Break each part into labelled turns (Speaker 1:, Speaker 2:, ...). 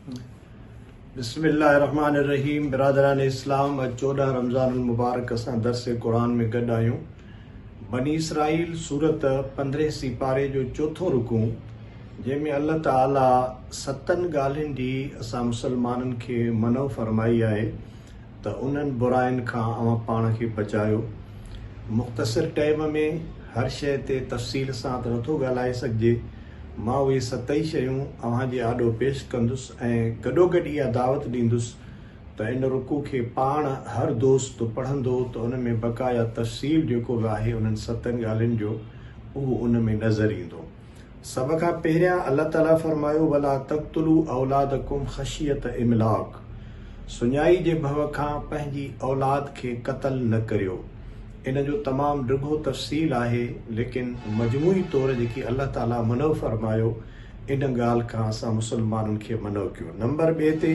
Speaker 1: बिस्मिल्लाहिर्रहमानिर्रहीम। बिरादरान इस्लाम, अॼु 14 रमज़ान मुबारक असां दर्स क़ुरान में गॾु आहियूं। बनी इसराइल सूरत 15 सिपारे जो चौथों रुकू, जंहिंमें अल्लाह ताला 7 ॻाल्हियुनि जी असां मुसलमाननि खे मनो फरमाई आहे त उन्हनि बुराइनि खां अवां पाण खे बचायो। मुख़्तसिर टाइम में हर शइ ते तफ़सील सां त नथो ॻाल्हाए सघिजे। मां उहे 7 शयूं अव्हां जे आॾो पेश कंदुसि ऐं गॾोगॾु इहा दावत ॾींदुसि त इन रुकू खे पाण हर दोस्त पढ़ंदो त उन में बक़ाया तफ़सील जेको बि आहे उन्हनि 7 ॻाल्हियुनि जो उहो उन में नज़र ईंदो। सभ खां पहिरियां अल्लाह ताला फरमायो, वला तक़्तुलू औलादकुम ख़शियत इमलाक, सुञाई जे भव खां पंहिंजी औलाद खे क़तल न करियो। इन जो तमामु ॾिघो तफ़सील आहे, लेकिन मजमूई तौर जेकी अल्लाह ताला मनो फरमायो इन ॻाल्हि खां असां मुसलमाननि खे मनो कयो। नंबर 2 ते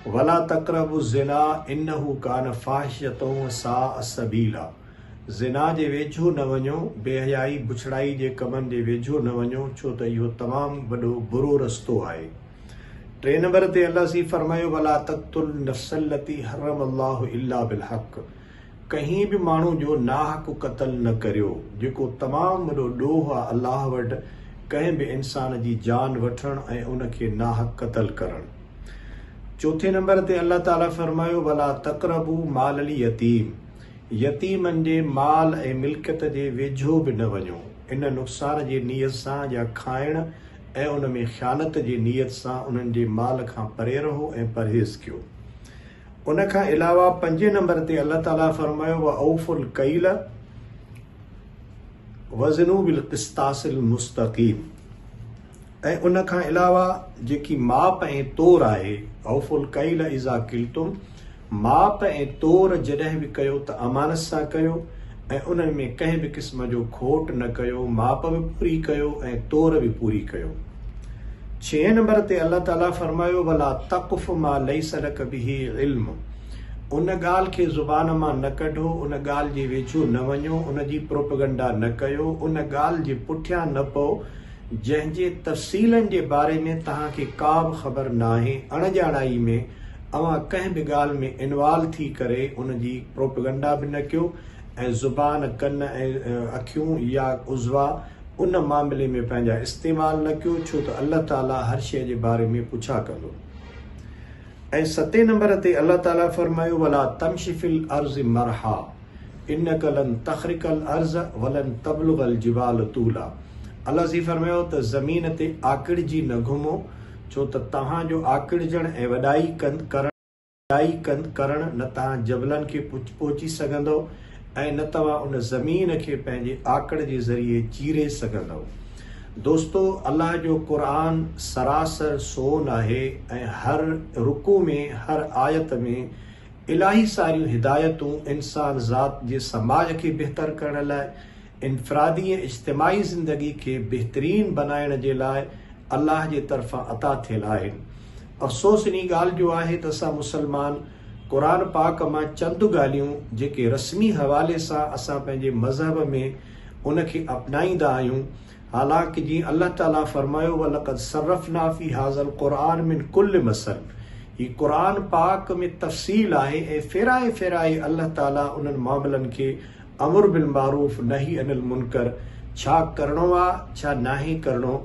Speaker 1: वला तक़रबु ज़िना इन्नहु कान फ़ाहिशतन व साअ सबीला, ज़िना जे वेझो न वञो, बेहयाई बुछड़ाई जे कमनि जे वेझो न वञो, छो त इहो तमामु वॾो बुरो रस्तो आहे। 3 नंबर ते अल्लाह सी फरमायो, वला तक़्तुल नफ़्सल्लती हर्रमल्लाहु इल्ला बिलहक़, कहीं बि माण्हू जो नाहक क़तल न करियो, जेको तमामु वॾो ॾोह आहे अल्लाह वटि कंहिं बि इंसान जी जान वठणु ऐं उनखे नाहक क़तल करणु। 4 नंबर ते अल्लाह ताला फरमायो, वला तक़रबू माल यतीम, यतीमनि जे माल ऐं मिल्कियत जे वेझो बि न वञो, इन नुक़सान जी नीयत सां या खाइण ऐं उन में ख़यानत जी नीयत सां उन्हनि जे माल खां परे रहो ऐं परहेज़ कयो। उन खां अलावा 5 नंबर ते अल्लाह ताला फरमायो, व औफुल कैल वज़नू बिल क़िस्तासिल मुस्तक़ीम, ऐं उन खां अलावा जेकी माप ऐं तोर आहे, औफुल कैल इज़ा किल्तुम, माप ऐं तोर जॾहिं बि कयो त अमानत सां कयो ऐं उन्हनि में कंहिं बि क़िस्म जो खोट न कयो, माप बि पूरी कयो ऐं तोर बि पूरी कयो। 6 नंबर ते अल्लाह ताला फरमायो, वला तक़फ़ मा लैस लक बिही इल्म, उन ॻाल्हि खे ज़ुबान मां न कढो, उन ॻाल्हि जे वेझो न वञो, उन जी प्रोपगंडा न कयो, उन ॻाल्हि जे पुठियां न पओ जंहिंजे तफ़सीलनि जे बारे में तव्हांखे का बि ख़बर न आहे। अणॼाणाई में अवां कंहिं बि ॻाल्हि में इन्वॉल्व थी करे उन जी प्रोपगंडा बि न कयो ऐं ज़ुबान, कन ऐं अखियूं या उज़वा उन मामले में पंहिंजा इस्तेमाल न कयो, छो त अल्लाह ताला हर शइ जे बारे में पुछा कंदो। ऐं 7 नंबर ते अल्लाह ताला फरमायो, वला तमशी फिल अर्ज़ मरहा इन्नक लन तख़रिकल अर्ज़ वलन तबलुगल जिबाल तूला, अल्लाह जी फरमायो त ज़मीन ते आकिड़जी न घुमो, छो त तव्हांजो आकिड़जण ऐं वॾाई करणु न तव्हां जबलनि खे पहुची सघंदो ऐं न तव्हां उन ज़मीन खे पंहिंजे आकड़ जे ज़रिए चीरे सघंदव। दोस्तो, अल्लाह जो क़ुरान सरासर सोन आहे ऐं हर रुकू में, हर आयत में इलाही सारियूं हिदायतूं इंसान ज़ात जे समाज खे बहितर करण लाइ, इनफ़रादी ऐं इज्तिमाई ज़िंदगी खे बहितरीन बनाइण जे लाइ अल्लाह जे तरफ़ां अता थियल आहिनि। अफ़सोस इन ॻाल्हि जो आहे त असां मुसलमान क़ुरान पाक मां चंद ॻाल्हियूं जेके रस्मी हवाले सां असां पंहिंजे मज़हब में उनखे अपनाईंदा आहियूं, हालांकि जीअं अल्लाह ताला फरमायो, वलक़द सर्रफ़ना फ़ी हाज़ल क़ुरान मिन कुल्ल मसल, हीउ क़ुरान पाक में तफ़सील आहे ऐं फेराए फेराए अल्लाह ताला उन्हनि मामलनि खे अमर बिल मारूफ़ नही अनिल मुनकर, छा करिणो आहे छा नाहे करिणो,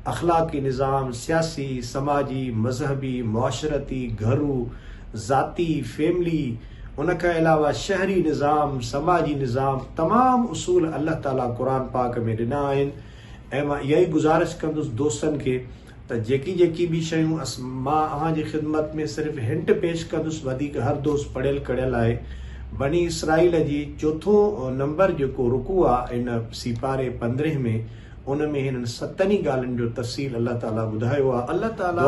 Speaker 1: अख़लाक़ी निज़ाम, सियासी, समाजी, मज़हबी, मुआशरती, घरू, ज़ाती, फैमिली, उन खां अलावा शहरी निज़ाम, समाजी निज़ाम, तमामु उसूल अल्लाह ताला क़ुरान पाक में ॾिना आहिनि। ऐं मां इहा ई गुज़ारिश कंदुसि दोस्तनि खे त जेकी बि शयूं मां अव्हांजी ख़िदमत में सिर्फ़ु हिंट पेश कंदुसि, वधीक हर दोस्त पढ़ियल कढ़ियल आहे। बनी इसराइल जी 4 नंबर जेको रुकू आहे इन सिपारे 15 में, उन में हिननि 7 ॻाल्हियुनि जो तफ़सील अल्लाह ताला ॿुधायो आहे। अल्लाह ताला